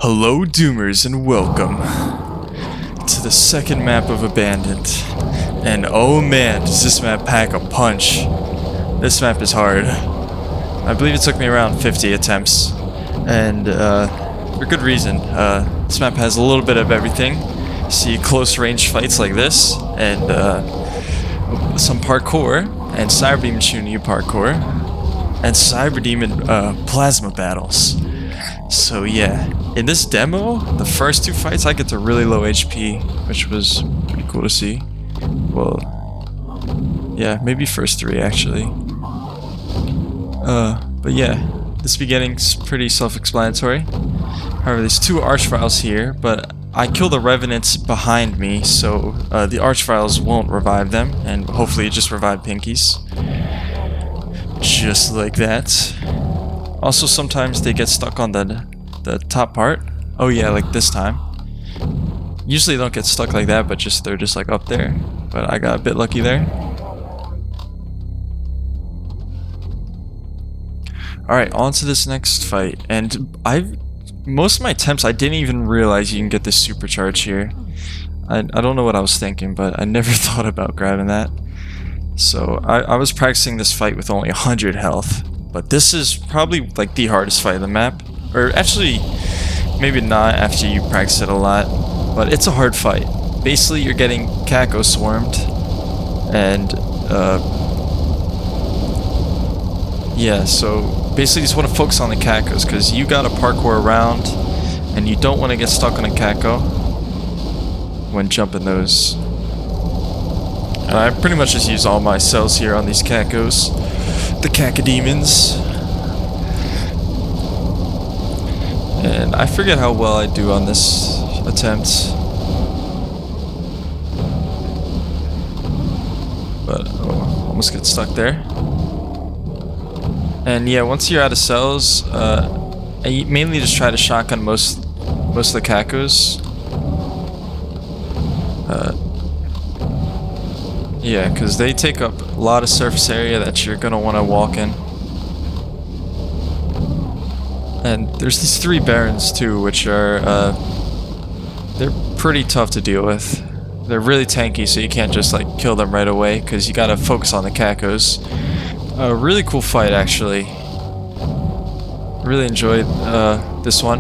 Hello Doomers and welcome to the second map of Abandoned. And oh man, does this map pack a punch. This map is hard. I believe it took me around 50 attempts. And for good reason. This map has a little bit of everything. See close range fights like this, and some parkour, and Cyberdemon shooting you parkour, and Cyberdemon plasma battles. So yeah, in this demo, the first two fights I get to really low HP, which was pretty cool to see. Well, yeah, maybe first three actually. But yeah, this beginning's pretty self-explanatory. However, there's two archviles here, but I kill the Revenants behind me, so the archviles won't revive them, and hopefully just revive Pinkies. Just like that. Also, sometimes they get stuck on the top part. Oh yeah, like this time. Usually they don't get stuck like that, but they're just like up there. But I got a bit lucky there. Alright, on to this next fight. And most of my attempts, I didn't even realize you can get this supercharge here. I don't know what I was thinking, but I never thought about grabbing that. So I was practicing this fight with only 100 health. But this is probably like the hardest fight of the map. Or actually, maybe not after you practice it a lot. But it's a hard fight. Basically, you're getting Caco swarmed. And, yeah, so basically you just want to focus on the Cacos, because you gotta parkour around, and you don't want to get stuck on a Caco when jumping those. And I pretty much just use all my cells here on these Cacos. The Cacodemons. And I forget how well I do on this attempt. But, oh, almost get stuck there. And yeah, once you're out of cells, I mainly just try to shotgun most of the Cacos. Yeah, because they take up a lot of surface area that you're gonna want to walk in. And there's these three Barons too, which are they're pretty tough to deal with. They're really tanky, so you can't just like kill them right away, because you gotta focus on the Cacos. A really cool fight, actually. Really enjoyed this one.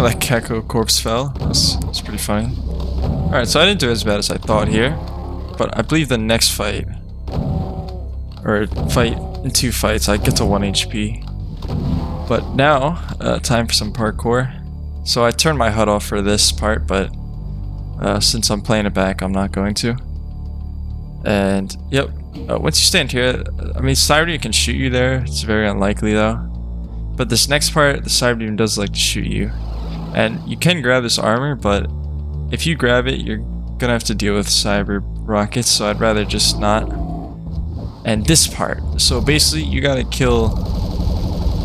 That Caco corpse fell. That's pretty funny. Alright, so I didn't do as bad as I thought here, but I believe the next fight, or fight in two fights, I get to 1 HP. But now, time for some parkour. So I turned my HUD off for this part, but since I'm playing it back, I'm not going to. And yep, once you stand here, I mean, Cyberdemon can shoot you there. It's very unlikely though. But this next part, the Cyberdemon does like to shoot you. And you can grab this armor, but if you grab it, you're gonna have to deal with cyber rockets, so I'd rather just not. And this part, so basically you gotta kill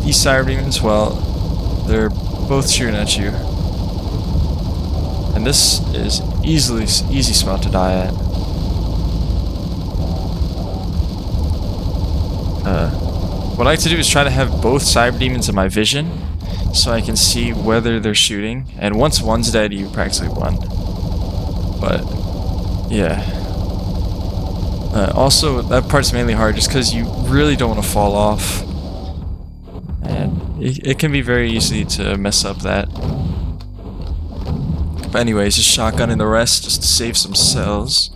these Cyberdemons while they're both shooting at you. And this is easy spot to die at. What I like to do is try to have both Cyberdemons in my vision, so I can see whether they're shooting. And once one's dead, you practically won. But yeah. Also, that part's mainly hard just because you really don't want to fall off. And it can be very easy to mess up that. But anyways, just shotgunning the rest just to save some cells.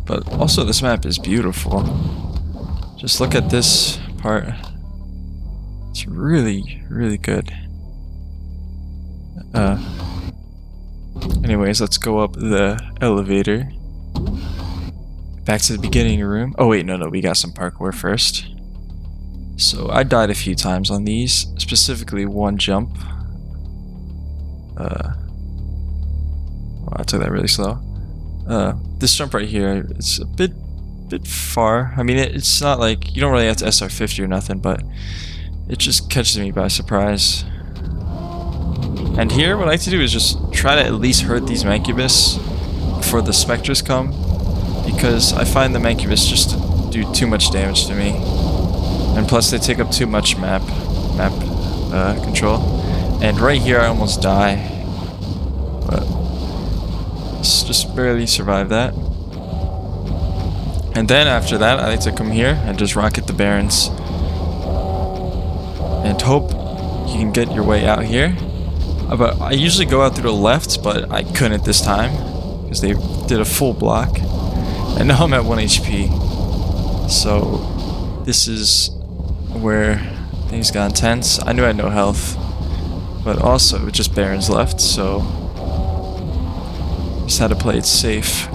But also, this map is beautiful. Just look at this part. It's really, really good. Anyways, let's go up the elevator. Back to the beginning room. Oh wait, no, we got some parkour first. So I died a few times on these, specifically one jump. Well, I took that really slow. this jump right here, it's a bit far. I mean, it's not like you don't really have to SR50 or nothing, but it just catches me by surprise. And here, what I like to do is just try to at least hurt these Mancubus before the Spectres come, because I find the Mancubus just to do too much damage to me, and plus they take up too much map control. And right here, I almost die, but just barely survive that. And then after that, I like to come here and just rocket the Barons and hope you can get your way out here. But I usually go out through the left, but I couldn't this time because they did a full block. And now I'm at 1 HP. So this is where things got intense. I knew I had no health, but also it was just Barons left, so just had to play it safe.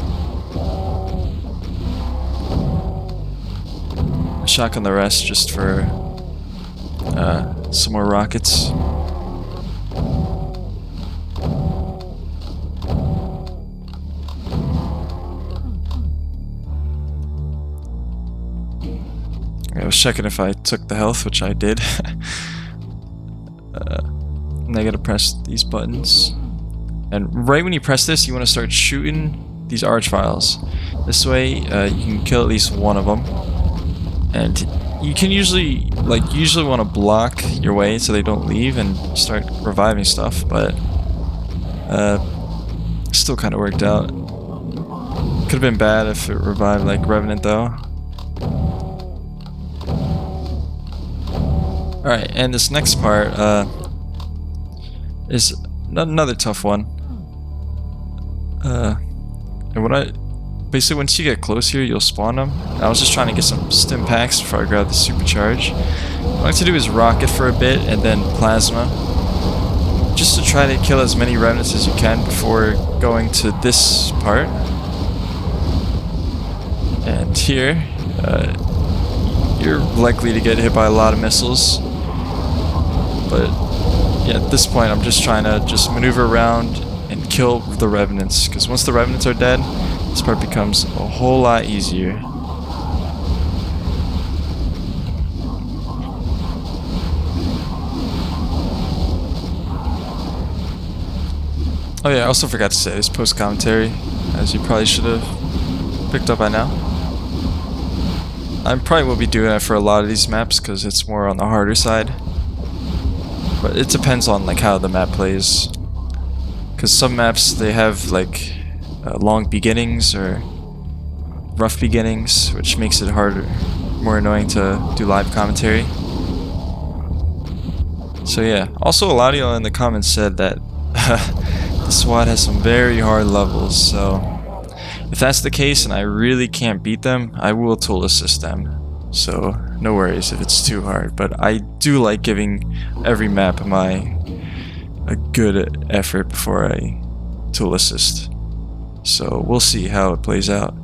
Shotgun the rest just for some more rockets. I was checking if I took the health, which I did. And I gotta press these buttons. And right when you press this, you want to start shooting these archviles. This way, you can kill at least one of them. And you can usually want to block your way so they don't leave and start reviving stuff, but still kind of worked out. Could have been bad if it revived like Revenant though. Alright, and this next part is another tough one. And what basically, once you get close here, you'll spawn them. I was just trying to get some stim packs before I grab the supercharge. What I like to do is rocket for a bit and then plasma, just to try to kill as many Revenants as you can before going to this part. And here, you're likely to get hit by a lot of missiles. But yeah, at this point, I'm just trying to just maneuver around and kill the Revenants, because once the Revenants are dead, this part becomes a whole lot easier. Oh yeah, I also forgot to say this post-commentary, as you probably should have picked up by now. I probably will be doing it for a lot of these maps because it's more on the harder side. But it depends on like how the map plays. Because some maps, they have like long beginnings or rough beginnings, which makes it harder, more annoying to do live commentary. So yeah, also a lot of y'all in the comments said that the SWAT has some very hard levels, so if that's the case and I really can't beat them, I will tool assist them. So no worries if it's too hard, but I do like giving every map a good effort before I tool assist. So we'll see how it plays out.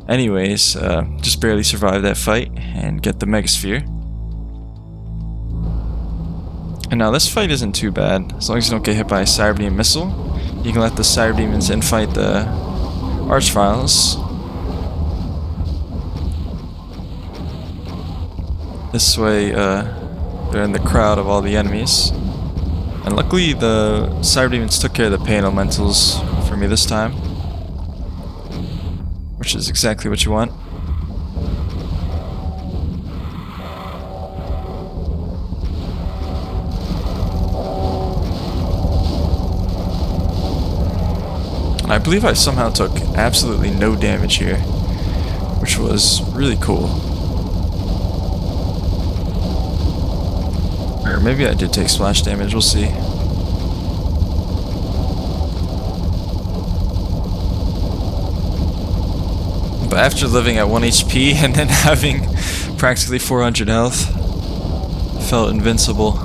Anyways, just barely survive that fight and get the Megasphere. And now this fight isn't too bad. As long as you don't get hit by a Cyberdemon missile, you can let the Cyberdemons infight the Archviles. This way, they're in the crowd of all the enemies. And luckily, the Cyberdemons took care of the Pain Elementals for me this time, which is exactly what you want. And I believe I somehow took absolutely no damage here, which was really cool. Or maybe I did take splash damage, we'll see. But after living at 1 HP and then having practically 400 health, I felt invincible.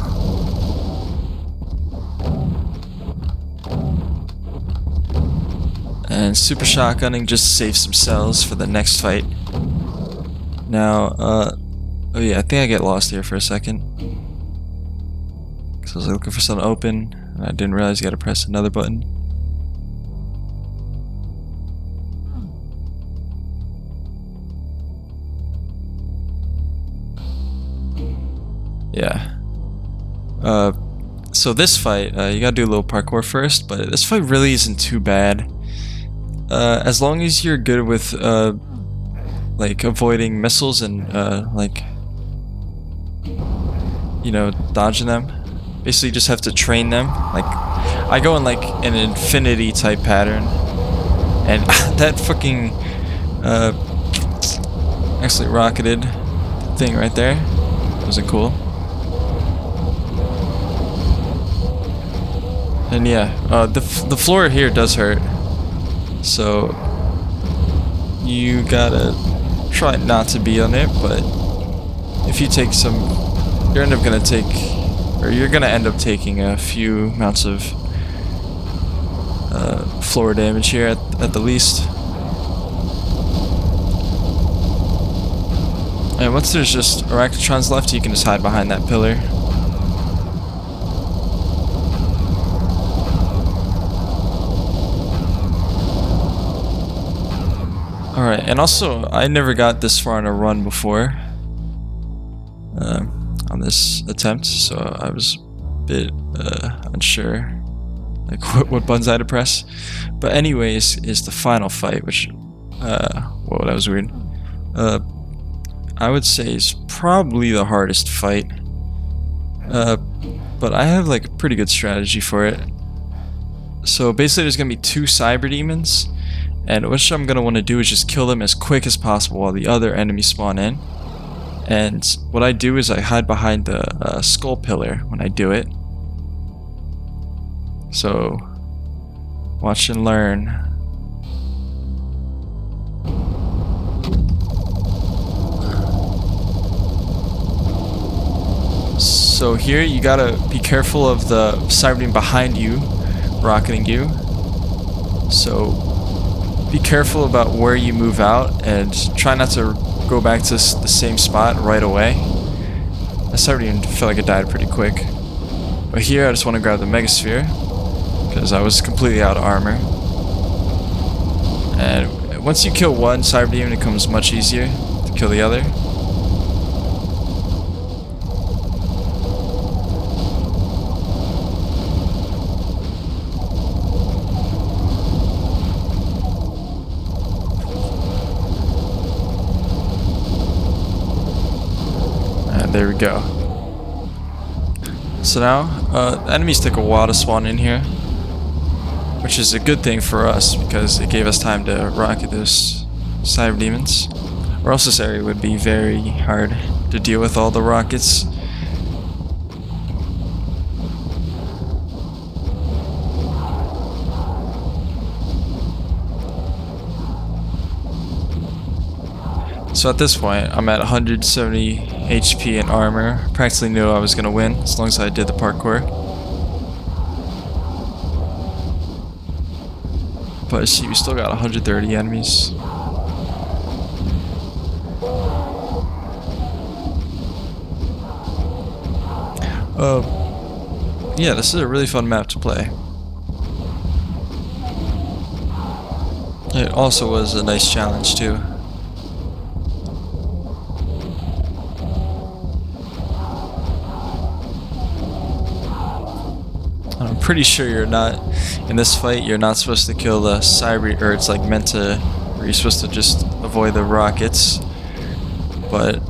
And super shotgunning just to save some cells for the next fight. Now, oh yeah, I think I get lost here for a second. Because I was looking for something open, and I didn't realize you gotta press another button. Yeah. So this fight, you gotta do a little parkour first, but this fight really isn't too bad. As long as you're good with, like, avoiding missiles and, like, you know, dodging them. Basically, you just have to train them. Like, I go in, like, an infinity type pattern. And that fucking, actually rocketed thing right there. Wasn't cool. And yeah, the floor here does hurt. So, you gotta try not to be on it, but if you take some, you're gonna end up taking a few amounts of floor damage here at the least. And once there's just Arachnotrons left, you can just hide behind that pillar. Alright, and also, I never got this far on a run before. On this attempt, so I was a bit unsure like what buttons I had to press. But anyways, is the final fight, which whoa, that was weird. I would say is probably the hardest fight. But I have like a pretty good strategy for it. So basically there's gonna be 2 Cyberdemons, and what I'm gonna want to do is just kill them as quick as possible while the other enemies spawn in. And what I do is I hide behind the skull pillar when I do it. So, watch and learn. So here you gotta be careful of the Cyberdemon behind you, rocketing you. So, be careful about where you move out and try not to go back to the same spot right away. I Cyberdemon felt like it died pretty quick. But here I just want to grab the Megasphere, because I was completely out of armor. And once you kill one Cyberdemon, it becomes much easier to kill the other. There we go. So now, enemies took a while to spawn in here, which is a good thing for us because it gave us time to rocket those Cyberdemons, or else this area would be very hard to deal with all the rockets. So at this point, I'm at 170 HP and armor. Practically knew I was gonna win as long as I did the parkour. But see, we still got 130 enemies. Yeah, this is a really fun map to play. It also was a nice challenge too. I'm pretty sure you're not, in this fight, you're not supposed to kill the Cyber, or it's like meant to, or you're supposed to just avoid the rockets, but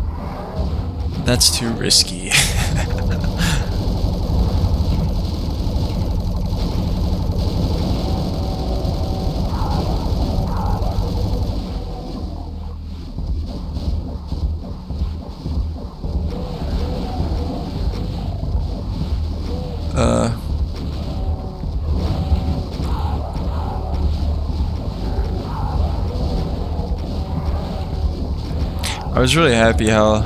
that's too risky. I was really happy how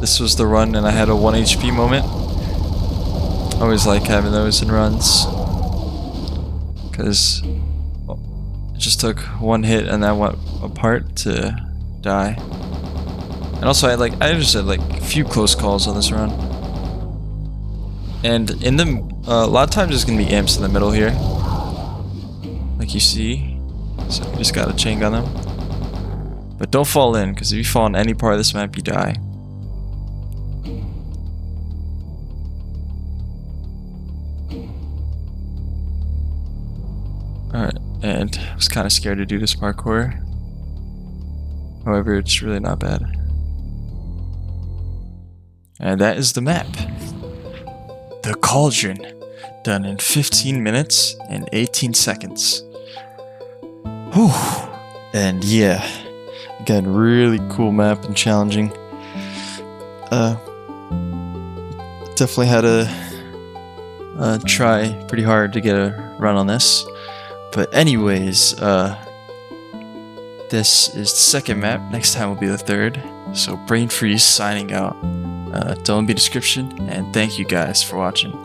this was the run and I had a 1 HP moment. I always like having those in runs, because it just took one hit and that went apart to die. And also I just had like a few close calls on this run. And in the a lot of times there's gonna be imps in the middle here, like you see. So you just gotta chain gun them. But don't fall in, because if you fall in any part of this map, you die. and I was kind of scared to do this parkour. However, it's really not bad. And that is the map. The Cauldron, done in 15 minutes and 18 seconds. Whew. And yeah, again, really cool map and challenging. Definitely had to try pretty hard to get a run on this. But anyways, this is the second map. Next time will be the third. So Brain Freeze signing out. Don't be description, and thank you guys for watching.